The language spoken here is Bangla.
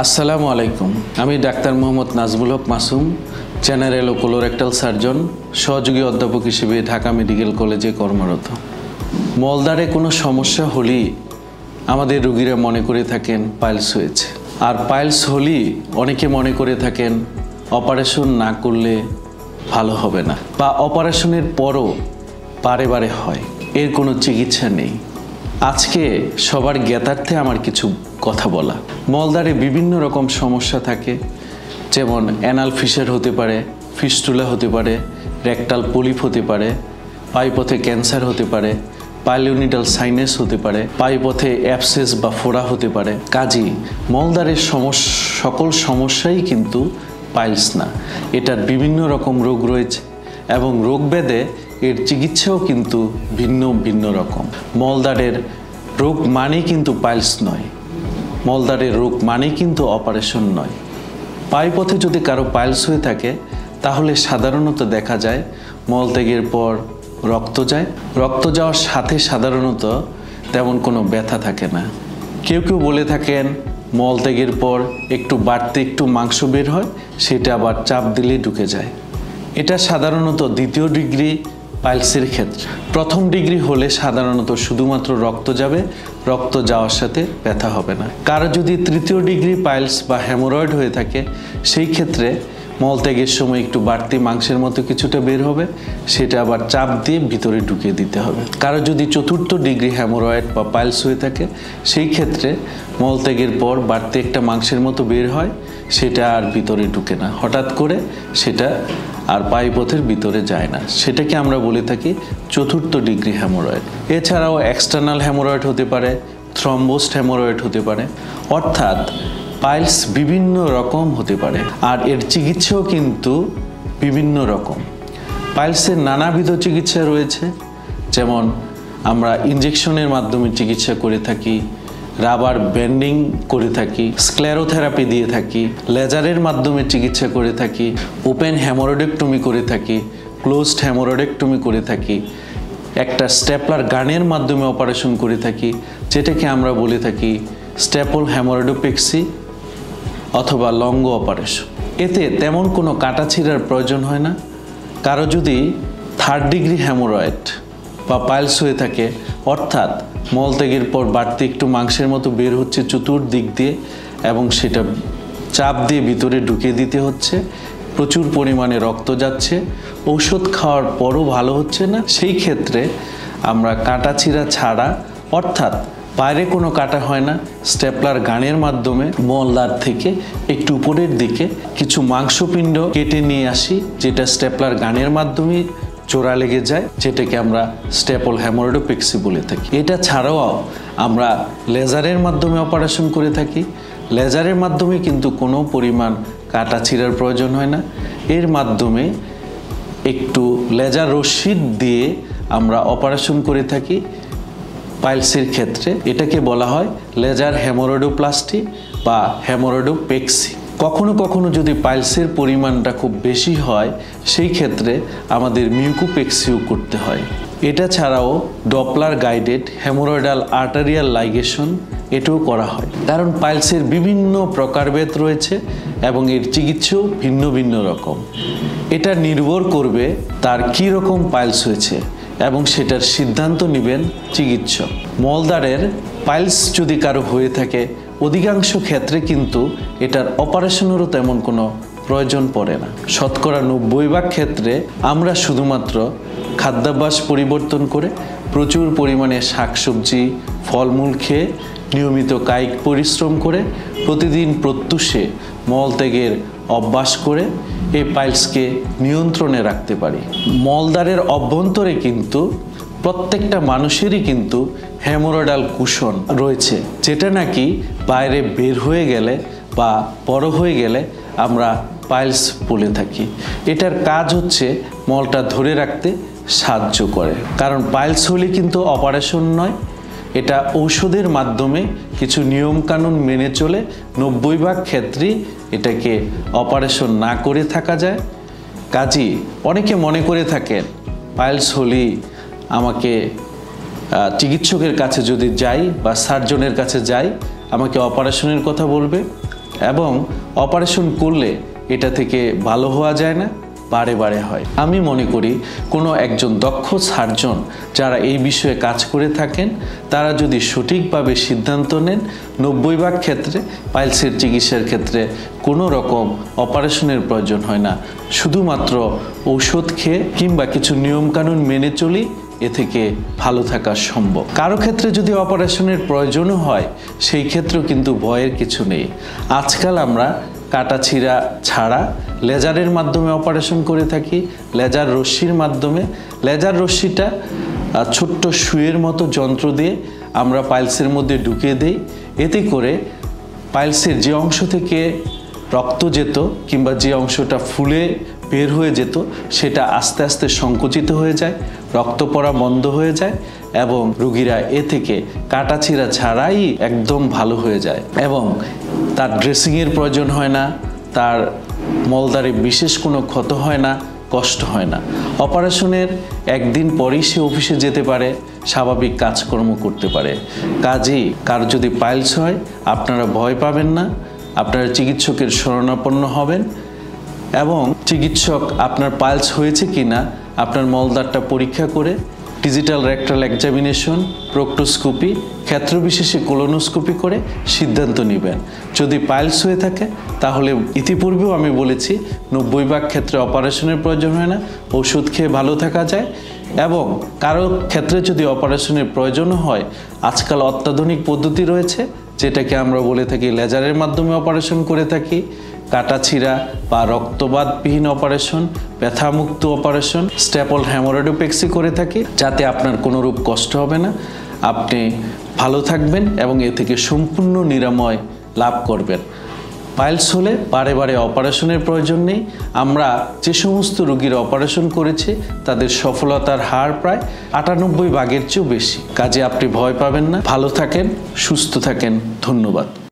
আসসালামু আলাইকুম। আমি ডাক্তার মোহাম্মদ নাজমুল হক মাসুম, জেনারেল ও কোলোরেক্টাল সার্জন, সহযোগী অধ্যাপক হিসেবে ঢাকা মেডিকেল কলেজে কর্মরত। মলদ্বারে কোনো সমস্যা হলেই আমাদের রোগীরা মনে করে থাকেন পাইলস হয়েছে। আর পাইলস হলেই অনেকে মনে করে থাকেন অপারেশন না করলে ভালো হবে না, বা অপারেশনের পরও বারে বারে হয়, এর কোনো চিকিৎসা নেই। আজকে সবার জ্ঞাতার্থে আমার কিছু কথা বলা। মলদ্বারে বিভিন্ন রকম সমস্যা থাকে, যেমন অ্যানাল ফিশার হতে পারে, ফিস্টুলা হতে পারে, রেকটাল পলিপ হতে পারে, পাইপথে ক্যান্সার হতে পারে, পাইলোনিডাল সাইনাস হতে পারে, পাইপথে অ্যাবসেস বা ফোড়া হতে পারে। কাজী মলদ্বারের সকল সমস্যাই কিন্তু পাইলস না, এটার বিভিন্ন রকম রোগ রয়েছে এবং রোগ ভেদে এর চিকিৎসাও কিন্তু ভিন্ন ভিন্ন রকম। মলদ্বারের রোগ মানেই কিন্তু পাইলস নয়, মলদ্বারের রোগ মানেই কিন্তু অপারেশন নয়। পাইপথে যদি কারো পাইলস হয়ে থাকে তাহলে সাধারণত দেখা যায় মলত্যাগের পর রক্ত যায়, রক্ত যাওয়ার সাথে সাধারণত তেমন কোনো ব্যথা থাকে না। কেউ কেউ বলে থাকেন মলত্যাগের পর একটু বাড়তি একটু মাংস বের হয়, সেটা আবার চাপ দিলে ঢুকে যায়। এটা সাধারণত দ্বিতীয় ডিগ্রি পাইলসের ক্ষেত্রে। প্রথম ডিগ্রি হলে সাধারণত শুধুমাত্র রক্ত যাবে, রক্ত যাওয়ার সাথে ব্যথা হবে না। কারো যদি তৃতীয় ডিগ্রি পাইলস বা হেমোরয়েড হয়ে থাকে, সেই ক্ষেত্রে মলত্যাগের সময় একটু বাড়তি মাংসের মতো কিছুটা বের হবে, সেটা আবার চাপ দিয়ে ভিতরে ঢুকিয়ে দিতে হবে। কারো যদি চতুর্থ ডিগ্রি হেমোরয়েড বা পাইলস হয়ে থাকে, সেই ক্ষেত্রে মলত্যাগের পর বাড়তি একটা মাংসের মতো বের হয়, সেটা আর ভিতরে ঢুকে না, হঠাৎ করে সেটা আর পাইপথের ভিতরে যায় না, সেটাকে আমরা বলে থাকি চতুর্থ ডিগ্রি হেমোরয়েড। এছাড়াও এক্সটার্নাল হেমোরয়েড হতে পারে, থ্রম্বোসড হেমোরয়েড হতে পারে, অর্থাৎ পাইলস বিভিন্ন রকম হতে পারে আর এর চিকিৎসাও কিন্তু বিভিন্ন রকম। পাইলসের নানাবিধ চিকিৎসা রয়েছে, যেমন আমরা ইনজেকশনের মাধ্যমে চিকিৎসা করে থাকি, রাবার ব্যান্ডিং করে থাকি, স্ক্লেরোথেরাপি দিয়ে থাকি, লেজারের মাধ্যমে চিকিৎসা করে থাকি, ওপেন হেমোরয়েডেক্টমি করে থাকি, ক্লোজড হেমোরয়েডেক্টমি করে থাকি, একটা স্টেপলার গানের মাধ্যমে অপারেশন করে থাকি, যেটাকে আমরা বলে থাকি স্টেপল হেমোরয়েডোপেক্সি অথবা লঙ্গ অপারেশন। এতে তেমন কোনো কাটাছিঁড়ার প্রয়োজন হয় না। কারো যদি থার্ড ডিগ্রি হেমোরয়েড বা পাইলস হয়ে থাকে, অর্থাৎ মলত্যাগের পর বাড়তি একটু মাংসের মতো বের হচ্ছে চতুর্দিক দিয়ে এবং সেটা চাপ দিয়ে ভিতরে ঢুকিয়ে দিতে হচ্ছে, প্রচুর পরিমাণে রক্ত যাচ্ছে, ঔষধ খাওয়ার পরও ভালো হচ্ছে না, সেই ক্ষেত্রে আমরা কাটাছিঁড়া ছাড়া, অর্থাৎ বাইরে কোনো কাটা হয় না, স্টেপলার গানের মাধ্যমে মলদ্বার থেকে একটু উপরের দিকে কিছু মাংসপিণ্ড কেটে নিয়ে আসি, যেটা স্টেপলার গানের মাধ্যমে জোড়া লেগে যায়, যেটাকে আমরা স্টেপল হেমোরয়েডোপেক্সি বলে থাকি। এটা ছাড়াও আমরা লেজারের মাধ্যমে অপারেশন করে থাকি। লেজারের মাধ্যমে কিন্তু কোনো পরিমাণ কাটা ছিঁড়ার প্রয়োজন হয় না, এর মাধ্যমে একটু লেজার রশ্মি দিয়ে আমরা অপারেশন করে থাকি পাইলসের ক্ষেত্রে। এটাকে বলা হয় লেজার হেমোরয়েডোপ্লাস্টি বা হেমোরয়েডোপেক্সি। কখনো কখনো যদি পাইলসের পরিমাণটা খুব বেশি হয়, সেই ক্ষেত্রে আমাদের মিউকোপেক্সিও করতে হয়। এটা ছাড়াও Doppler guided haemorrhoidal arterial ligation এটাও করা হয়, কারণ পাইলসের বিভিন্ন প্রকারভেদ রয়েছে এবং এর চিকিৎসাও ভিন্ন ভিন্ন রকম। এটা নির্ভর করবে তার কী রকম পাইলস হয়েছে এবং সেটার সিদ্ধান্ত নেবেন চিকিৎসক। মলদ্বারের পাইলস যদি কারো হয়ে থাকে, অধিকাংশ ক্ষেত্রে কিন্তু এটার অপারেশনেরও তেমন কোনো প্রয়োজন পড়ে না। শতকরা 90% ক্ষেত্রে আমরা শুধুমাত্র খাদ্যাভ্যাস পরিবর্তন করে, প্রচুর পরিমাণে শাকসবজি ফলমূল খেয়ে, নিয়মিত কায়িক পরিশ্রম করে, প্রতিদিন প্রত্যুষে মলত্যাগের অভ্যাস করে এই পাইলসকে নিয়ন্ত্রণে রাখতে পারি। মলদ্বারের অভ্যন্তরে কিন্তু প্রত্যেকটা মানুষেরই কিন্তু হেমোরয়েডাল কুশন রয়েছে, যেটা নাকি বাইরে বের হয়ে গেলে বা বড় হয়ে গেলে আমরা পাইলস বলে থাকি। এটার কাজ হচ্ছে মলটা ধরে রাখতে সাহায্য করে, কারণ পাইলস হলে কিন্তু অপারেশন নয়, এটা ঔষধের মাধ্যমে কিছু নিয়মকানুন মেনে চলে 90% ক্ষেত্রেই এটাকে অপারেশন না করে থাকা যায়। কাজী অনেকে মনে করে থাকেন পাইলস হলেই আমাকে চিকিৎসকের কাছে যদি যাই বা সার্জনের কাছে যাই আমাকে অপারেশনের কথা বলবে। এবং অপারেশন করলে এটা থেকে ভালো হওয়া যায় না, বারে বারে হয়। আমি মনে করি কোনো একজন দক্ষ সার্জন যারা এই বিষয়ে কাজ করে থাকেন তারা যদি সঠিকভাবে সিদ্ধান্ত নেন, 90% ক্ষেত্রে পাইলসের চিকিৎসার ক্ষেত্রে কোনো রকম অপারেশনের প্রয়োজন হয় না। শুধুমাত্র ঔষধ খেয়ে কিংবা কিছু নিয়মকানুন মেনে চলি এ থেকে ভালো থাকা সম্ভব। কারো ক্ষেত্রে যদি অপারেশনের প্রয়োজনও হয় সেই ক্ষেত্রেও কিন্তু ভয়ের কিছু নেই। আজকাল আমরা কাটাছিঁড়া ছাড়া লেজারের মাধ্যমে অপারেশন করে থাকি। লেজার রশ্মির মাধ্যমে, লেজার রশ্মিটা ছোট্ট সুইয়ের মতো যন্ত্র দিয়ে আমরা পাইলসের মধ্যে ঢুকিয়ে দেই। এতে করে পাইলসের যে অংশ থেকে রক্ত যেত কিংবা যে অংশটা ফুলে বের হয়ে যেত সেটা আস্তে আস্তে সংকুচিত হয়ে যায়, রক্ত পড়া বন্ধ হয়ে যায় এবং রোগীরা এ থেকে কাটাছিঁড়া ছাড়াই একদম ভালো হয়ে যায় এবং তার ড্রেসিংয়ের প্রয়োজন হয় না, তার মলদ্বারে বিশেষ কোনো ক্ষত হয় না, কষ্ট হয় না। অপারেশনের একদিন পরেই সে অফিসে যেতে পারে, স্বাভাবিক কাজকর্ম করতে পারে। কাজেই কার যদি পাইলস হয় আপনারা ভয় পাবেন না, আপনারা চিকিৎসকের শরণাপন্ন হবেন এবং চিকিৎসক আপনার পাইলস হয়েছে কিনা আপনার মলদ্বারটা পরীক্ষা করে digital rectal examination, proctoscopy, ক্ষেত্রবিশেষে colonoscopy করে সিদ্ধান্ত নেবেন। যদি পাইলস হয়ে থাকে তাহলে ইতিপূর্বেও আমি বলেছি 90% ক্ষেত্রে অপারেশনের প্রয়োজন হয় না, ওষুধ খেয়ে ভালো থাকা যায়। এবং কারো ক্ষেত্রে যদি অপারেশনের প্রয়োজনও হয় আজকাল অত্যাধুনিক পদ্ধতি রয়েছে যেটাকে আমরা বলে থাকি লেজারের মাধ্যমে অপারেশন করে থাকি। কাটাছিঁড়া বা রক্তবাতবিহীন অপারেশন, ব্যথামুক্ত অপারেশন, স্ট্যাপল হেমোরয়েডোপেক্সি করে থাকি, যাতে আপনার কোনোরূপ কষ্ট হবে না, আপনি ভালো থাকবেন এবং এ থেকে সম্পূর্ণ নিরাময় লাভ করবেন। পাইলস হলে বারে বারে অপারেশনের প্রয়োজন নেই। আমরা যে সমস্ত রোগীর অপারেশন করেছি তাদের সফলতার হার প্রায় 98 ভাগের চেয়েও বেশি। কাজে আপনি ভয় পাবেন না, ভালো থাকেন, সুস্থ থাকেন। ধন্যবাদ।